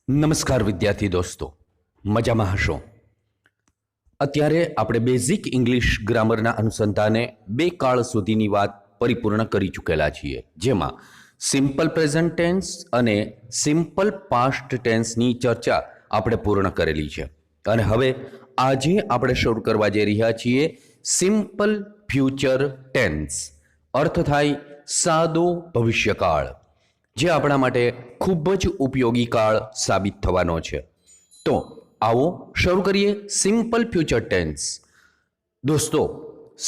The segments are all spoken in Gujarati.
નમસ્કાર વિદ્યાર્થી દોસ્તો, મજામાં હશો? અત્યારે આપણે બેઝિક ઇંગ્લિશ ગ્રામરના અનુસંધાને બે કાળ સુધીની વાત પરિપૂર્ણ કરી ચૂકેલા છીએ, જેમાં સિમ્પલ પ્રેઝન્ટ ટેન્સ અને સિમ્પલ પાસ્ટ ટેન્સની ચર્ચા આપણે પૂર્ણ કરેલી છે. અને હવે આજે આપણે શરૂ કરવા જઈ રહ્યા છીએ સિમ્પલ ફ્યુચર ટેન્સ, અર્થ થાય સાદો ભવિષ્યકાળ, જે આપણા માટે ખૂબ જ ઉપયોગી કાળ સાબિત થવાનો છે. તો આવો શરૂ કરીએ સિમ્પલ ફ્યુચર ટેન્સ. દોસ્તો,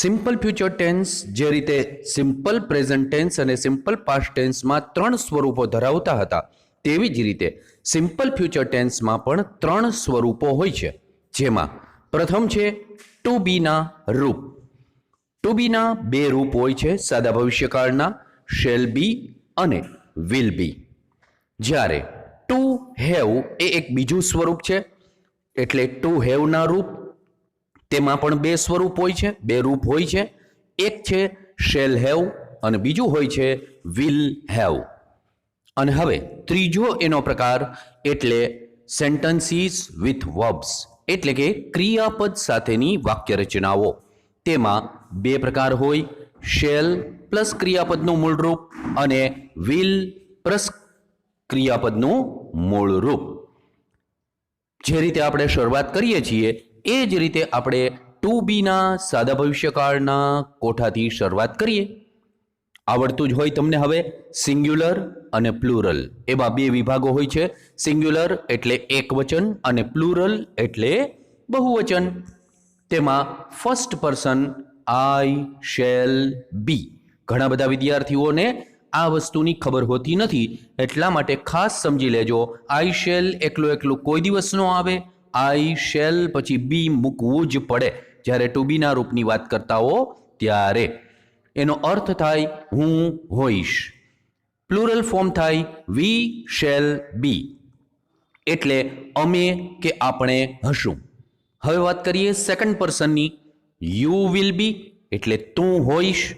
સિમ્પલ ફ્યુચર ટેન્સ જે રીતે સિમ્પલ પ્રેઝન્ટ ટેન્સ અને સિમ્પલ પાસ્ટ ટેન્સમાં 3 સ્વરૂપો ધરાવતા હતા, તેવી જ રીતે સિમ્પલ ફ્યુચર ટેન્સમાં પણ 3 સ્વરૂપો હોય છે, જેમાં પ્રથમ છે ટુ બીના રૂપ. ટુ બીના 2 રૂપ હોય છે સાદા ભવિષ્યકાળના, શેલ બી અને વિલ બી. જ્યારે ટુ હેવ એ એક બીજું સ્વરૂપ છે, એટલે ટુ હેવના રૂપ, તેમાં પણ 2 સ્વરૂપ હોય છે, 2 રૂપ હોય છે. એક છે શેલ હેવ અને બીજું હોય છે વિલ હેવ. અને હવે ત્રીજો એનો પ્રકાર એટલે સેન્ટન્સીસ વિથ વર્બ્સ, એટલે કે ક્રિયાપદ સાથેની વાક્ય રચનાઓ. તેમાં 2 પ્રકાર હોય, શેલ પ્લસ ક્રિયાપદનું મૂળ રૂપ અને વિલ પ્લસ ક્રિયાપદનું મૂળ રૂપ. જે રીતે આપણે શરૂઆત કરીએ છીએ એ જ રીતે આપણે ટુ બીના સાદા ભવિષ્યકાળના કોઠાથી શરૂઆત કરીએ. આવડતું જ હોય તમને હવે. સિંગ્યુલર અને પ્લુરલ એવા 2 વિભાગો હોય છે. સિંગ્યુલર એટલે એકવચન અને પ્લુરલ એટલે બહુવચન. તેમાં ફર્સ્ટ પર્સન આઈ શેલ બી. ઘણા બધા વિદ્યાર્થીઓને આ વસ્તુની ખબર હોતી નથી, એટલા માટે ખાસ સમજી લેજો. આઈ શેલ એકલું કોઈ દિવસ ન આવે. આઈ શેલ પછી બી મૂકવું જ પડે જ્યારે ટુ બીના રૂપની વાત કરતા હો ત્યારે. એનો અર્થ થાય હું હોઈશ. પ્લુરલ ફોર્મ થાય વી શેલ બી, એટલે અમે કે આપણે હશું. હવે વાત કરીએ સેકન્ડ પર્સનની. યુ વિલ બી એટલે તું હોઈશ.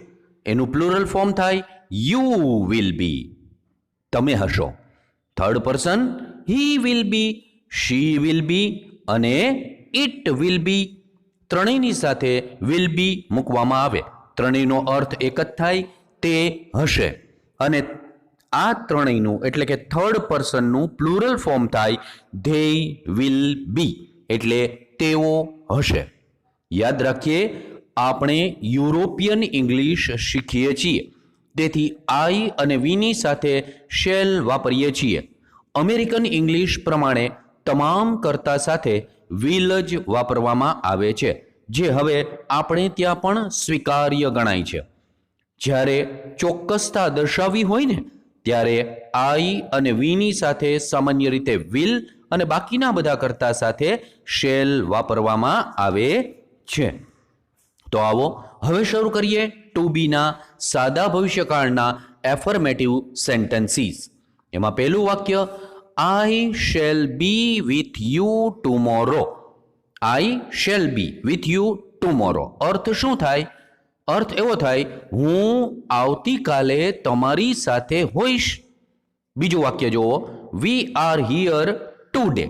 એનું પ્લુરલ ફોર્મ થાય યુ વિલ બી, તમે હશો. Third person he will be, she will be અને ઇટ વિલ બી. ત્રણેયની સાથે વિલ બી મૂકવામાં આવે. ત્રણેયનો અર્થ એક જ થાય, તે હશે. અને આ ત્રણેયનું એટલે કે થર્ડ પર્સનનું પ્લુરલ ફોર્મ થાય ધે વિલ બી, એટલે તેઓ હશે. યાદ રાખીએ, આપણે યુરોપિયન ઇંગ્લિશ શીખીએ છીએ, તેથી આઈ અને વીની સાથે શેલ વાપરીએ છીએ. અમેરિકન ઇંગ્લિશ પ્રમાણે તમામ કર્તા સાથે વિલ જ વાપરવામાં આવે છે, જે હવે આપણે ત્યાં પણ સ્વીકાર્ય ગણાય છે. જ્યારે ચોક્કસતા દર્શાવવી હોય ને, ત્યારે આઈ અને વીની સાથે સામાન્ય રીતે વિલ અને બાકીના બધા કર્તા સાથે શેલ વાપરવામાં આવે છે. તો આવો હવે શરૂ કરીએ ટુ બીના સાદા ભવિષ્યકાળના એફર્મેટિવ સેન્ટેન્સીસ. એમાં પહેલું વાક્ય, I shall be with you tomorrow. I shall be with you tomorrow અર્થ શું થાય? અર્થ એવો થાય હું આવતીકાલે તમારી સાથે હોઈશ. બીજું વાક્ય જુઓ, વી આર હિયર ટુડે.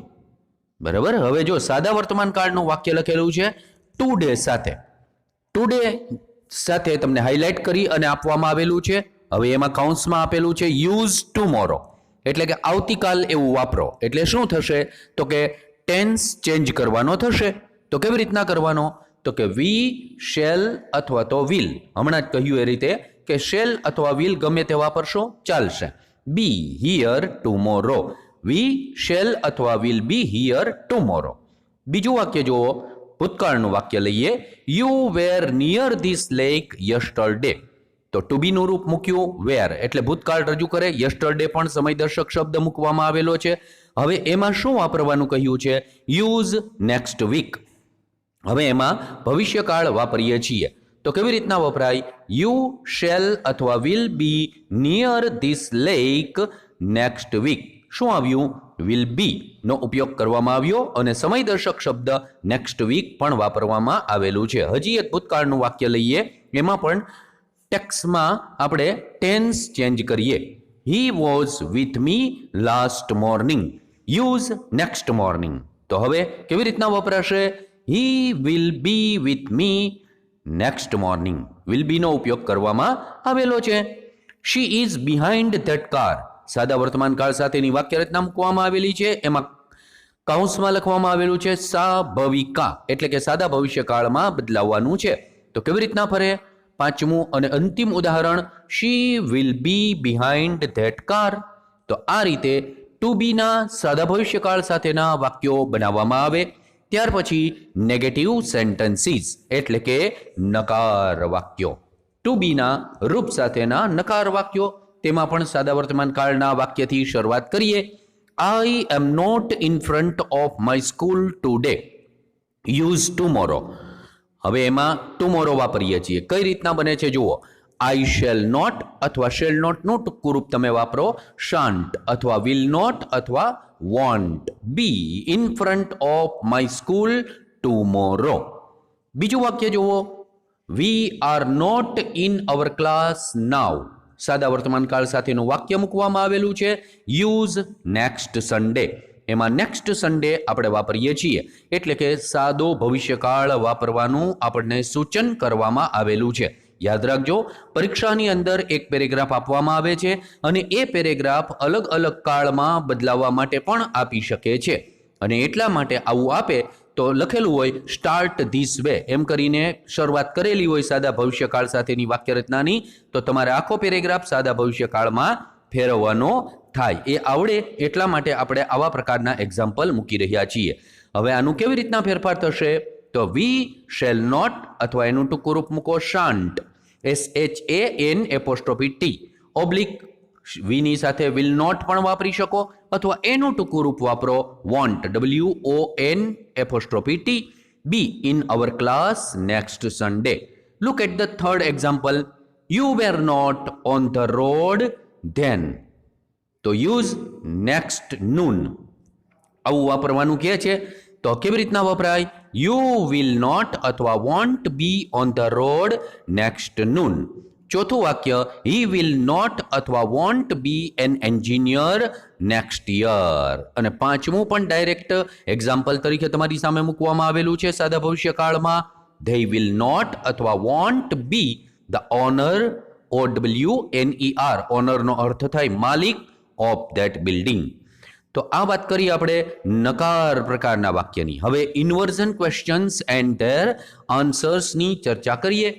બરાબર. હવે જો સાદા વર્તમાન કાળનું વાક્ય લખેલું છે ટુડે સાથે. ટુડે સાથે તમને હાઇલાઇટ કરી અને આપવામાં આવેલું છે. હવે એમાં કૌંસમાં આપેલું છે યુઝ ટુમોરો, એટલે કે આવતીકાલ એવું વાપરો. એટલે શું થશે? તો કે ટેન્સ ચેન્જ કરવાનો થશે. તો કેવી રીતના કરવાનો? તો કે વી શેલ અથવા તો વિલ, હમણાં જ કહ્યું એ રીતે કે શેલ અથવા વિલ ગમે તે વાપરશો ચાલશે. બી હિયર ટુમોરો. વી શેલ અથવા વિલ બી હિયર ટુમોરો. બીજું વાક્ય જુઓ, ભૂતકાળનું વાક્ય લઈએ, you were near this lake yesterday. તો ટુ બીનું રૂપ મૂક્યું વેર, એટલે ભૂતકાળ રજૂ કરે. યસ્ટરડે પણ સમયદર્શક શબ્દ મૂકવામાં આવેલો છે. હવે એમાં શું વાપરવાનું કહ્યું છે? Use next week. હવે એમાં ભવિષ્યકાળ વાપરીએ છીએ. તો કેવી રીતના વપરાય? યુ શેલ અથવા will be near this lake next week. શું આવ્યું? વિલ બી નો ઉપયોગ કરવામાં આવ્યો અને સમયદર્શક શબ્દ નેક્સ્ટ વીક પણ વાપરવામાં આવેલું છે. હજી એક ભૂતકાળનું વાક્ય લઈએ, એમાં પણ ટેક્સમાં આપણે ટેન્સ ચેન્જ કરીએ. He was with me last morning. Use next morning. તો હવે કેવી રીતના વપરાશે? He will be with me next morning. Will બીનો ઉપયોગ કરવામાં આવેલો છે. She is behind that car. સાદા વર્તમાન કાળ સાથેની વાક્ય રચના મૂકવામાં આવેલી છે. એમાં કૌંસમાં લખવામાં આવેલું છે સાભવિકા, એટલે કે સાદા ભવિષ્યકાળમાં બદલાવવાનું છે. તો કેવી રીતના ફરે? પાંચમું અને અંતિમ ઉદાહરણ, she will be behind that car. તો આ રીતે ટુ બીના સાદા ભવિષ્યકાળ સાથેના વાક્યો બનાવવામાં આવે. ત્યાર પછી નેગેટિવ સેન્ટેન્સીસ એટલે કે નકાર વાક્યો. ટુ બીના રૂપ સાથેના નકાર વાક્યો, તેમાં પણ સાદા વર્તમાન કાળના વાક્યથી શરૂઆત કરીએ. I am not in front of my school today. Use tomorrow. હવે એમાં ટુમોરો વાપરીએ છીએ. કઈ રીતના બને છે જુઓ. I shall not અથવા shall not નું ટૂંકું રૂપ તમે વાપરો shan't અથવા will not અથવા won't be in front of my school tomorrow. બીજું વાક્ય જુઓ. We are not in our class now. સાદા વર્તમાન કાળ સાથેનું વાક્ય મૂકવામાં આવેલું છે યુઝ નેક્સ્ટ સન્ડે. એમાં નેક્સ્ટ સન્ડે આપણે વાપરીએ છીએ, એટલે કે સાદો ભવિષ્યકાળ વાપરવાનું આપણને સૂચન કરવામાં આવેલું છે. યાદ રાખજો, પરીક્ષાની અંદર એક પેરેગ્રાફ આપવામાં આવે છે અને એ પેરેગ્રાફ અલગ અલગ કાળમાં બદલાવવા માટે પણ આપી શકે છે. અને એટલા માટે આવું આપે તો લખેલું હોય સ્ટાર્ટ ધીસ વે એમ કરીને શરૂઆત કરેલી હોય સાદા ભવિષ્યકાળ સાથેની વાક્ય રચનાની, તો તમારે આખો પેરેગ્રાફ સાદા ભવિષ્યકાળમાં ફેરવવાનો થાય. એ આવડે એટલા માટે આપણે આવા પ્રકારના એક્ઝામ્પલ મૂકી રહ્યા છીએ. હવે આનું કેવી રીતના ફેરફાર થશે? તો વી શેલ નોટ અથવા એનું ટૂંકું રૂપ મૂકો શાંટ, SHANT ઓબ્લિક વીની સાથે વિલ નોટ પણ વાપરી શકો અથવા એનું ટૂંકું રૂપ વાપરો won't, WONT be in our class next Sunday. Look at the third example. You were not on the road then. તો યુઝ નેક્સ્ટ નૂન. આવું વાપરવાનું કહે છે. તો કેવી રીતના વપરાય? યુ વિલ નોટ અથવા won't be on the road next noon. ચોથું વાક્ય, હી વિલ નોટ અથવા won't be an engineer next year. અને પાંચમું પણ ડાયરેક્ટ એક્ઝામ્પલ તરીકે તમારી સામે મૂકવામાં આવેલું છે સાદા ભવિષ્યકાળમાં. ધે વિલ નોટ અથવા won't B the owner, ONER. ઓનરનો અર્થ થાય માલિક ઓફ ધેટ બિલ્ડિંગ. તો આ વાત કરી આપણે નકાર પ્રકારના વાક્યની. હવે ઇન્વર્ઝન ક્વેશ્ચન્સ એન્ડ ધેર આન્સર્સની ચર્ચા કરીએ.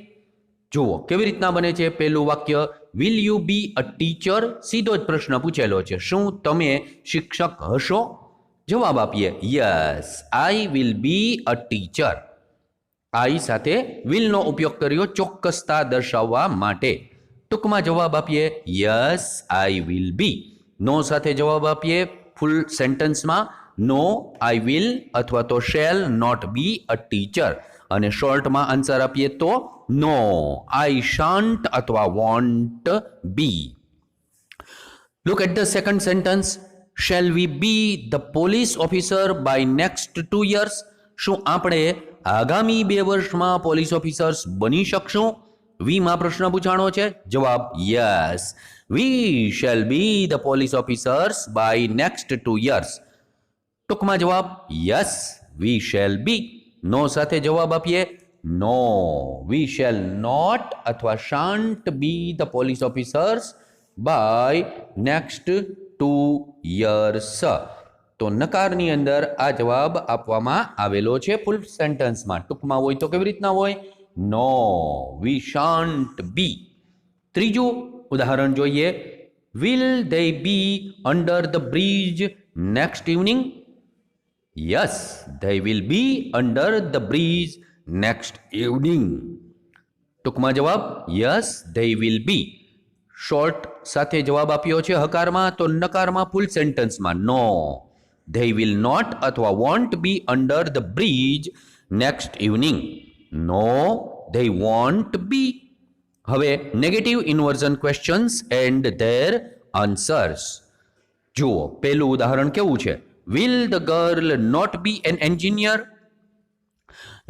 જુઓ કેવી રીતના બને છે. પહેલું વાક્ય, will you be a teacher. સીધો જ પ્રશ્ન પૂછેલો છે, શું તમે શિક્ષક હશો? જવાબ આપીએ yes, I will be a teacher. I સાથે વિલનો ઉપયોગ કર્યો ચોક્કસતા દર્શાવવા માટે. ટૂંકમાં જવાબ આપીએ yes I will be. No સાથે જવાબ આપીએ ફૂલ સેન્ટેન્સમાં નો આઈ વિલ અથવા તો shall not be a teacher. અને શોર્ટમાં આન્સર આપીએ તો નો આઈ શાન્ટ અથવા won't be. Look at the second sentence. Shall we be the police officer by next 2 years. શું આપણે આગામી 2 વર્ષમાં પોલીસ ઓફિસર્સ બની શકશું? વીમાં પ્રશ્ન પૂછાણો છે. જવાબ yes, we shall be the police officers by next 2 years. ટૂંકમાં જવાબ yes, we shall B. No સાથે જવાબ આપીએ નો, વી શેલ નોટ અથવા shan't be the police officers by next 2 years. તો નકારની અંદર આ જવાબ આપવામાં આવેલો છે ફૂલ સેન્ટેન્સમાં. ટૂંકમાં હોય તો કેવી રીતના હોય? નો, વી શાન્ટ બી. ત્રીજું ઉદાહરણ જોઈએ. Will they be under the bridge next evening? Yes, they will be under the bridge next evening. ટૂંકમાં જવાબ yes, they will be. Short સાથે જવાબ આપ્યો છે હકારમાં, તો નકારમાં ફૂલ સેન્ટેન્સમાં નો, ધે વિલ નોટ અથવા won't be under the bridge next evening. No, they won't be. હવે negative inversion questions and their answers. જુઓ પહેલું ઉદાહરણ કેવું છે. Will the girl not B an engineer?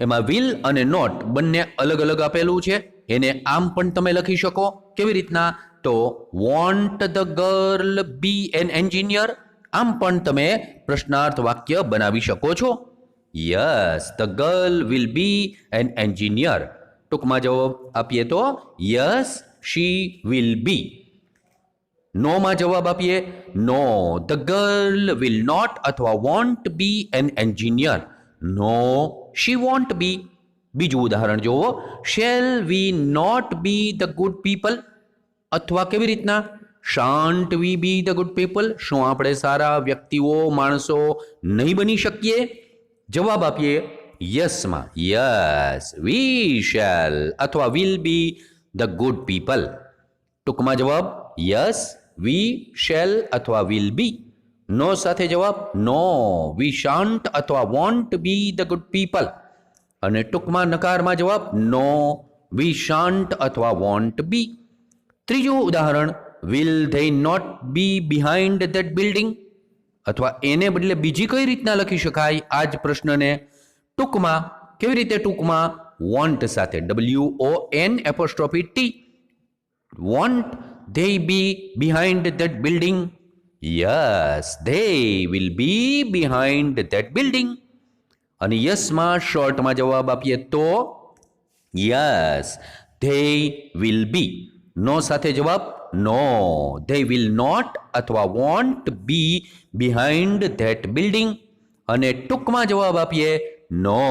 એમાં વિલ અને નોટ બંને અલગ અલગ આપેલું છે. એને આમ પણ તમે લખી શકો. કેવી રીતના? તો won't the girl be an engineer આમ પણ તમે પ્રશ્નાર્થ વાક્ય બનાવી શકો છો. Yes the girl will be an engineer. ટૂંકમાં જવાબ આપીએ તો યસ શી વિલ બી. નોમાં જવાબ આપીએ no the girl will not અથવા won't be an engineer. No she won't be. બીજું ઉદાહરણ જોવો, shall we not be the good people, અથવા કેવી રીતના shan't we be the good people, શું આપણે સારા વ્યક્તિઓ માણસો નહીં બની શકીએ? જવાબ આપીએ યસમાં, યસ વી શેલ અથવા will B the good people. ટૂંકમાં જવાબ યસ વી શેલ અથવા વિલ બી. નો સાથે જવાબ નો વી શાન્ટ અથવા won't B the good people. અને ટૂંકમાં નકારમાં જવાબ નો વી શાન્ટ અથવા વોન્ટ બી. ત્રીજું ઉદાહરણ, will they not be behind that building, અથવા એને બદલે બીજી કઈ રીતના લખી શકાય આ જ પ્રશ્નને? ટૂંકમાં કેવી રીતે? ટૂંકમાં વોન્ટ સાથે WONT. Won't they be behind that building. Yes they will be behind that building. અને યસમાં શોર્ટમાં જવાબ આપીએ તો yes they will be. No સાથે જવાબ નો ધે વિલ નોટ અથવા won't be behind that building. અને ટૂંકમાં જવાબ આપીએ નો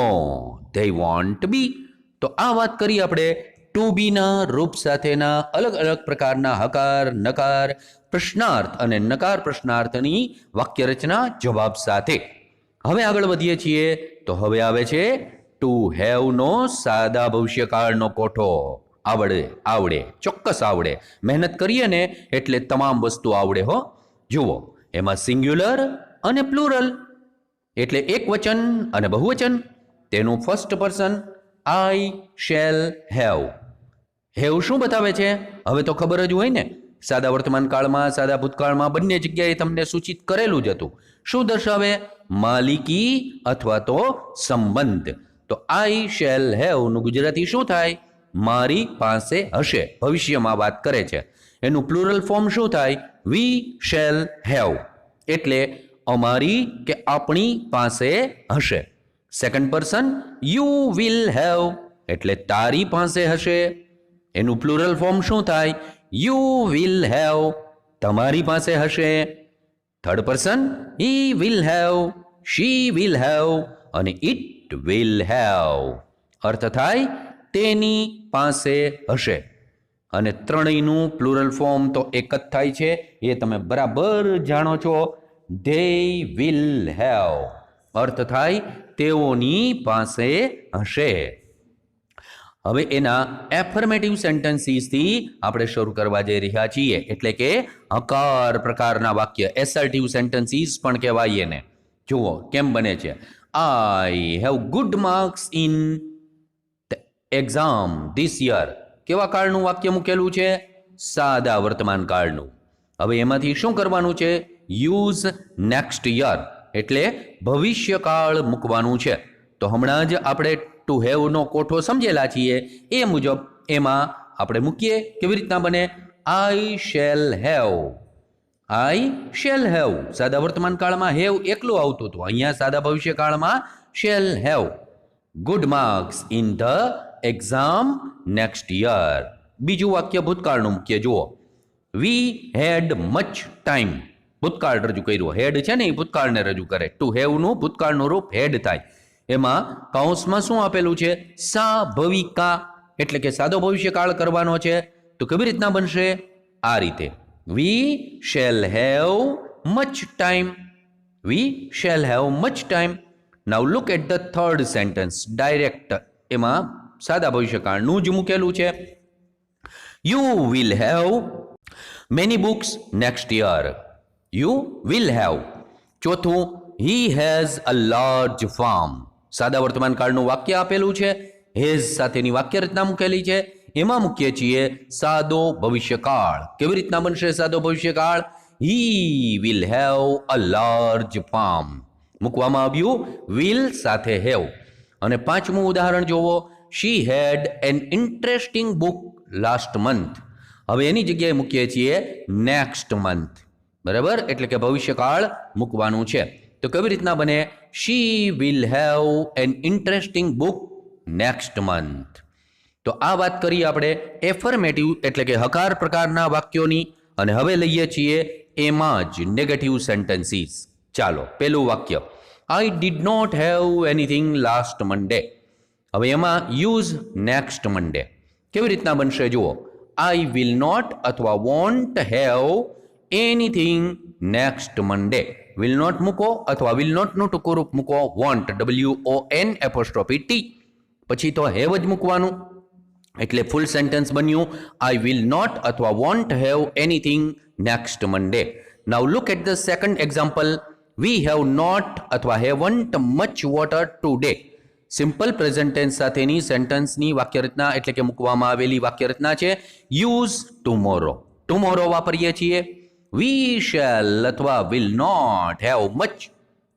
ધે વોન્ટ બી. તો આ વાત કરી આપણે ટુ બીના રૂપ સાથેના અલગ અલગ પ્રકારના હકાર, નકાર, પ્રશ્નાર્થ અને નકાર પ્રશ્નાર્થની વાક્ય રચના જવાબ સાથે. હવે આગળ વધીએ છીએ તો હવે આવે છે ટુ હેવનો સાદા ભવિષ્યકાળનો કોઠો. આવડે ચોક્કસ આવડે. મહેનત કરીએ ને એટલે તમામ વસ્તુ આવડે હો. જુઓ, એમાં સિંગ્યુલર અને પ્લુરલ એટલે એક વચન અને બહુવચન. તેનું first person I shall have. Have શું બતાવે છે? હવે તો ખબર જ હોય ને. સાદા વર્તમાન કાળમાં, સાદા ભૂતકાળમાં બંને જગ્યાએ તમને સૂચિત કરેલું જ હતું. શું દર્શાવે? માલિકી અથવા તો સંબંધ. તો આઈ શેલ હેવ નું ગુજરાતી શું થાય? મારી પાસે હશે. ભવિષ્યમાં વાત કરે છે. એનું પ્લુરલ ફોર્મ શું થાય? વી શેલ હેવ. એટલે અમારી કે આપણી પાસે હશે. Second person you will have એટલે તારી પાસે હશે. એનું પ્લુરલ ફોર્મ શું થાય? યુ વિલ હેવ તમારી પાસે હશે. Third person he will have, she will have અને ઇટ વિલ હેવ. અર્થ થાય તેની પાસે હશે. અને ત્રણેયનું પ્લુરલ ફોર્મ તો એક જ થાય છે, એ તમે બરાબર જાણો છો. ધે વિલ હેવ અર્થ થાય તેઓની પાસે હશે. હવે એના એફર્મેટિવ સેન્ટેન્સીસથી આપણે શરૂ કરવા જઈ રહ્યા છીએ, એટલે કે હકાર પ્રકારના વાક્ય, એસર્ટિવ સેન્ટેન્સીસ પણ કહેવાય એને. જુઓ કેમ બને છે. I have good marks in exam this year. કેવા કાળનું વાક્ય મૂકેલું છે? સાદા વર્તમાન કાળનું. હવે એમાંથી શું કરવાનું છે? યુઝ નેક્સ્ટ યર એટલે ભવિષ્યકાળ મૂકવાનું છે. તો હમણાં જ આપણે ટુ હેવનો કોઠો સમજેલા છીએ, એ મુજબ એમાં આપણે મૂકીએ. કેવી રીતના બને? I shall have. I shall have સાદા વર્તમાન કાળમાં હેવ એકલું આવતું હતું, અહીંયા સાદા ભવિષ્યકાળમાં shall have good marks in the exam next year. બીજું વાક્ય ભૂતકાળનું મૂકીએ. જુઓ, વી હેડ મચ ટાઈમ. ભૂતકાળ રજૂ કર્યું. હેડ છે ને એ ભૂતકાળને રજૂ કરે. ટુ હેવનું ભૂતકાળનું રૂપ હેડ થાય. એમાં કૌંસમાં શું આપેલું છે? સાભવિકા એટલે કે સાદો ભવિષ્યકાળ કરવાનો છે. તો કેવી રીતના બનશે? આ રીતે, we shall have much time. We shall have much time. Now look at the third sentence. Direct એમાં સાદા ભવિષ્યકાળનું જ મૂકેલું છે. You will have many books next year. You will have. ચોથું, he has a large farm. સાદા વર્તમાન કાળનું વાક્ય આપેલું છે, હેઝ સાથેની વાક્ય રચના મૂકેલી છે. એમાં મૂકીએ છીએ સાદો ભવિષ્યકાળ. કેવી રીતના બનશે સાદો ભવિષ્યકાળ? He will have a large farm. મૂકવામાં આવ્યું વિલ સાથે હેવ. અને પાંચમું ઉદાહરણ જોવો, she had an interesting book last month. હવે એની જગ્યાએ મૂકીએ છીએ નેક્સ્ટ મંથ. બરાબર, એટલે કે ભવિષ્યકાળ મૂકવાનું છે. તો કેવી રીતના બને? She will have an interesting book next month. તો આ વાત કરીએ આપણે એફર્મેટિવ એટલે કે હકાર પ્રકારના વાક્યોની, અને હવે લઈએ છીએ એમાં જ નેગેટિવ સેન્ટેન્સીસ. ચાલો, પહેલું વાક્ય, I did not have anything last Monday. હવે એમાં યુઝ નેક્સ્ટ મંડે. કેવી રીતના બનશે જુઓ, આઈ વિલ નોટ અથવા won't have anything next Monday. Will not મૂકો અથવા વિલ નોટનું ટૂંકું રૂપ મૂકો વોન્ટ, WON''T. પછી તો હેવ જ મૂકવાનું, એટલે ફૂલ સેન્ટેન્સ બન્યું આઈ વિલ નોટ અથવા won't have anything next Monday. Now look at the second example, we have not અથવા haven't much water today. Simple present tense સાથેની સેન્ટેન્સની વાક્યરચના એટલે કે મૂકવામાં આવેલી વાક્યરચના છે યુઝ ટુમોરો. ટુમોરો વાપરીએ છીએ. વી શેલ અથવા will not have much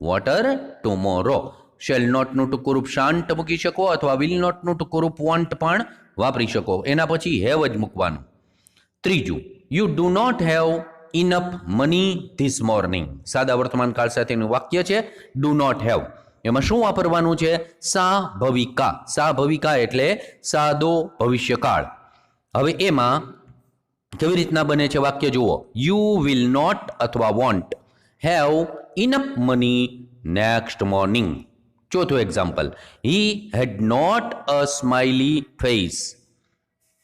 water tomorrow. Shall નોટનું ટૂંકું રૂપ શાંત મૂકી શકો અથવા વિલ નોટનું ટૂંકું રૂપ વોન્ટ પણ વાપરી શકો. એના પછી હેવ જ મૂકવાનું. ત્રીજું, you do not have enough money this morning. સાદા વર્તમાનકાળ સાથેનું વાક્ય છે ડુ નોટ હેવ. એમાં શું વાપરવાનું છે? સા ભવિકા. સા ભવિકા એટલે સાદો ભવિષ્યકાળ. હવે એમાં કેવી રીતના બને છે વાક્ય જુઓ, યુ વિલ નોટ અથવા won't have enough money next morning. ચોથું example, he had not a smiley face.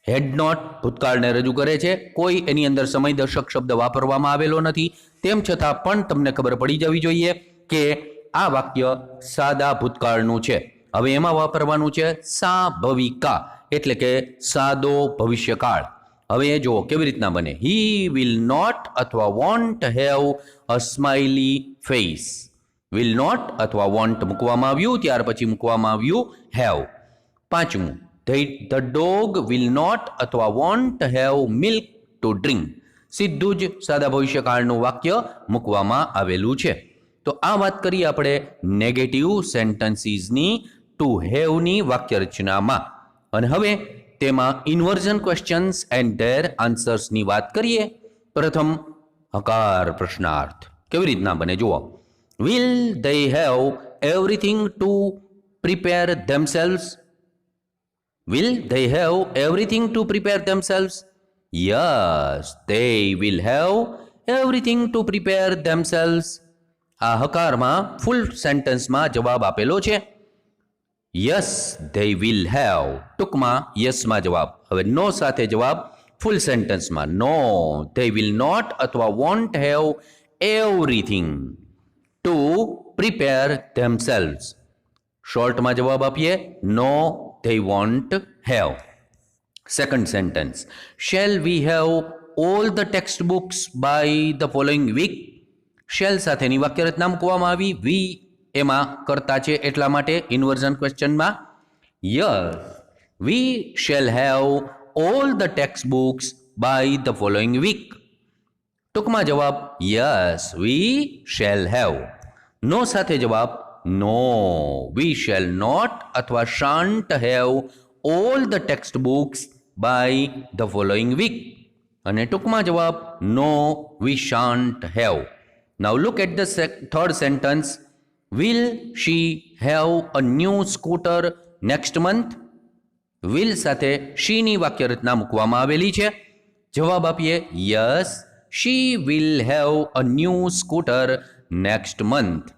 Had not ભૂતકાળને રજૂ કરે છે, કોઈ એની અંદર સમયદર્શક શબ્દ વાપરવામાં આવેલો નથી. તેમ છતાં પણ તમને ખબર પડી જવી જોઈએ કે આ વાક્ય સાદા ભૂતકાળનું છે. હવે એમાં વાપરવાનું છે સા ભવિકા એટલે કે સાદો ભવિષ્યકાળ. હવે એ જુઓ કેવી રીતના બને, હી વિલ નોટ અથવા won't have a smiley face. Will not અથવા વોન્ટ મૂકવામાં આવ્યું, ત્યાર પછી મૂકવામાં આવ્યું હેવ. પાંચમું, ધ ડોગ વિલ નોટ અથવા won't have milk to drink. સીધું જ સાદા ભવિષ્યકાળનું વાક્ય મૂકવામાં આવેલું છે. તો આ વાત કરીએ આપણે નેગેટિવ સેન્ટન્સીસની ટુ હેવની વાક્યરચનામાં. અને હવે તેમાં ઇન્વર્ઝન ક્વેશ્ચન્સ એન્ડ ધેર આન્સર્સની વાત કરીએ. પ્રથમ, હકાર પ્રશ્નાર્થ. કેવી રીતના બને જુઓ, will they have everything to prepare themselves? Will they have everything to prepare themselves? Yes, they will have everything to prepare themselves. આ હકારમાં ફૂલ સેન્ટેન્સમાં જવાબ આપેલો છે. યસ they will have, ટૂંકમાં યસમાં જવાબ. હવે નો સાથે જવાબ ફૂલ સેન્ટેન્સમાં, નો they will not અથવા won't have everything to prepare themselves. શોર્ટમાં જવાબ આપીએ, નો they won't have. Second sentence, shall we have all the textbooks by the following week? Shall સાથેની વાક્યરચના મૂકવામાં આવી. વી એમાં કરતા છે એટલા માટે ઇન્વર્ઝન ક્વેશ્ચનમાં. Yes we shall have all the text books by the following week. ટૂંકમાં જવાબ yes we shall have. No સાથે જવાબ નો વી શેલ નોટ અથવા shan't have all the text books by the following week. અને ટૂંકમાં જવાબ no we shan't have. Now look at the third sentence. Will she have a new scooter next month? Will સાથે she ની વાક્યરચના મૂકવામાં આવેલી છે. જવાબ આપીએ, yes, she will have a new scooter next month.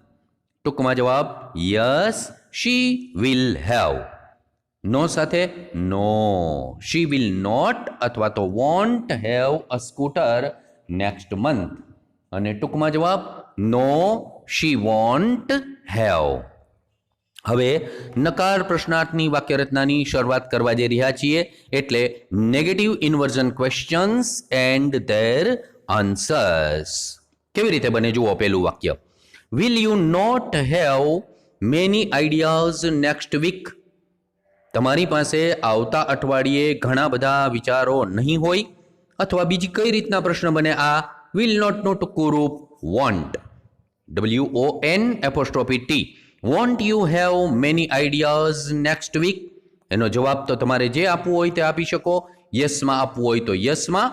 ટૂંકમાં જવાબ yes, she will have. નો સાથે no, she will not અથવા તો won't have a scooter next month. અને ટૂંકમાં જવાબ નો શી વોન્ટ હેવ. હવે નકાર પ્રશ્નાર્થની વાક્યરચનાની શરૂઆત કરવા જઈ રહ્યા છીએ, એટલે negative inversion questions and their answers. કેવી રીતે બને જુઓ પહેલું વાક્ય, will you not have many ideas next week? તમારી પાસે આવતા અઠવાડિયે ઘણા બધા વિચારો નહીં હોય. અથવા બીજી કઈ રીતના પ્રશ્ન બને આ will not નું ટૂંકું રૂપ want, WON''T. won't you have many ideas next week? એનો જવાબ તો તમારે જે આપવું હોય તે આપી શકો. યસમાં આપવું હોય તો યસમાં,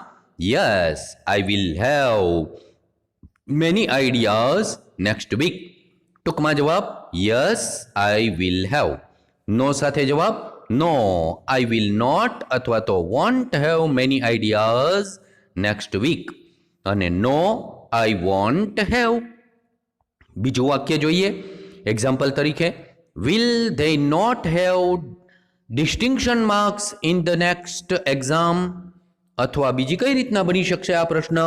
yes I will have many ideas next week. ટૂંકમાં જવાબ yes I will have. No સાથે જવાબ નો આઈ વિલ નોટ અથવા તો won't have many ideas next week. અને નો આઈ વોન્ટ હેવ. બીજું વાક્ય જોઈએ. એક્ઝામ્પલ તરીકે will they not have distinction marks in the next exam. અથવા બીજી કઈ રીતના બની શકશે આ પ્રશ્ન?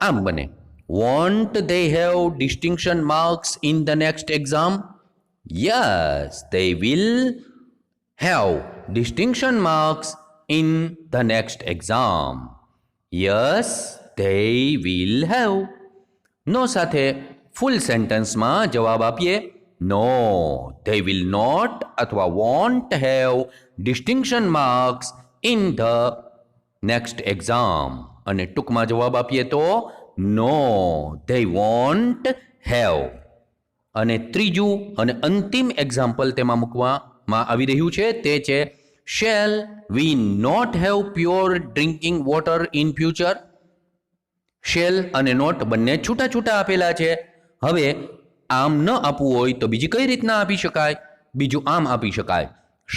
આમ બને won't they have distinction marks in the next exam. Yes they will have distinction marks in the next exam. Yes they will have. No સાથે ફૂલ સેન્ટેન્સમાં જવાબ આપીએ નો ધે વિલ નોટ અથવા won't have distinction marks in the next exam. અને ટૂંકમાં જવાબ આપીએ તો નો ધે વોન્ટ હેવ. અને ત્રીજું અને અંતિમ એક્ઝામ્પલ તેમાં મૂકવામાં આવી રહ્યું છે તે છે shall we not have pure drinking water in future. Shall અને નોટ બંને છૂટા છૂટા આપેલા છે. હવે આમ ન આપવું હોય તો બીજી કઈ રીતના આપી શકાય? બીજું આમ આપી શકાય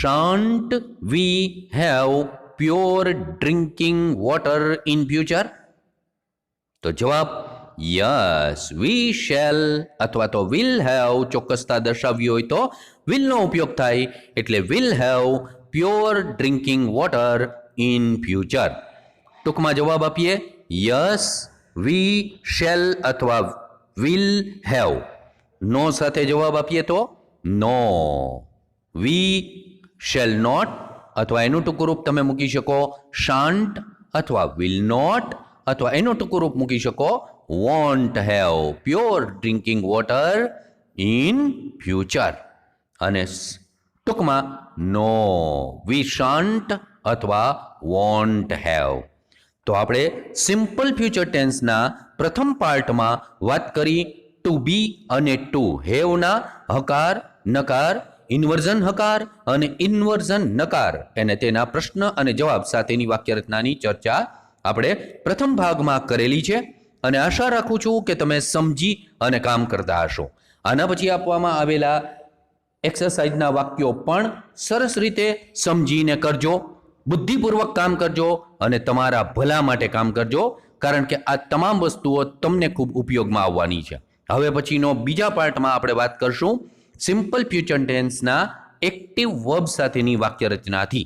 shan't we have pure drinking water in future. તો જવાબ યસ વી શેલ અથવા તો વિલ હેવ ચોક્કસતા દર્શાવવી હોય તો વિલનો ઉપયોગ થાય એટલે will have pure drinking water in future. ટૂંકમાં જવાબ આપીએ યસ વી શેલ અથવા વિલ હેવ. નો સાથે જવાબ આપીએ તો નો વી શેલ નોટ અથવા એનું ટૂંકું રૂપ તમે મૂકી શકો શાન્ટ અથવા વિલ નોટ અથવા એનું ટૂંકું રૂપ મૂકી શકો want have pure drinking water in future. અને ટૂંકમાં નો વી શાન્ટ અથવા વોન્ટ હેવ. તો આપણે સિમ્પલ ફ્યુચર ટેન્સના પ્રથમ પાર્ટમાં વાત કરી ટુ બી અને ટુ હેવના હકાર નકાર ઇન્વર્ઝન હકાર અને ઇન્વર્ઝન નકાર અને તેના પ્રશ્ન અને જવાબ સાથેની વાક્યરચનાની ચર્ચા આપણે પ્રથમ ભાગમાં કરેલી છે અને આશા રાખું છું કે તમે સમજી અને કામ કરતા હશો. આના પછી આપવામાં આવેલા એક્સરસાઇઝના વાક્યો પણ સરસ રીતે સમજીને કરજો, બુદ્ધિપૂર્વક કામ કરજો અને તમારા ભલા માટે કામ કરજો, કારણ કે આ તમામ વસ્તુઓ તમને ખૂબ ઉપયોગમાં આવવાની છે. હવે પછીનો બીજા પાર્ટમાં આપણે વાત કરશું સિમ્પલ ફ્યુચર ટેન્સના એક્ટિવ વર્બ સાથેની વાક્યરચનાથી.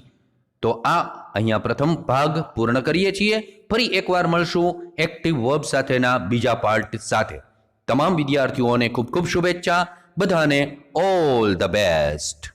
તો આ અહીંયા પ્રથમ ભાગ પૂર્ણ કરીએ છીએ. ફરી એકવાર મળશું એક્ટિવ વર્બ સાથેના બીજા પાર્ટ સાથે. તમામ વિદ્યાર્થીઓને ખૂબ ખૂબ શુભેચ્છા. બધાને ઓલ ધ બેસ્ટ.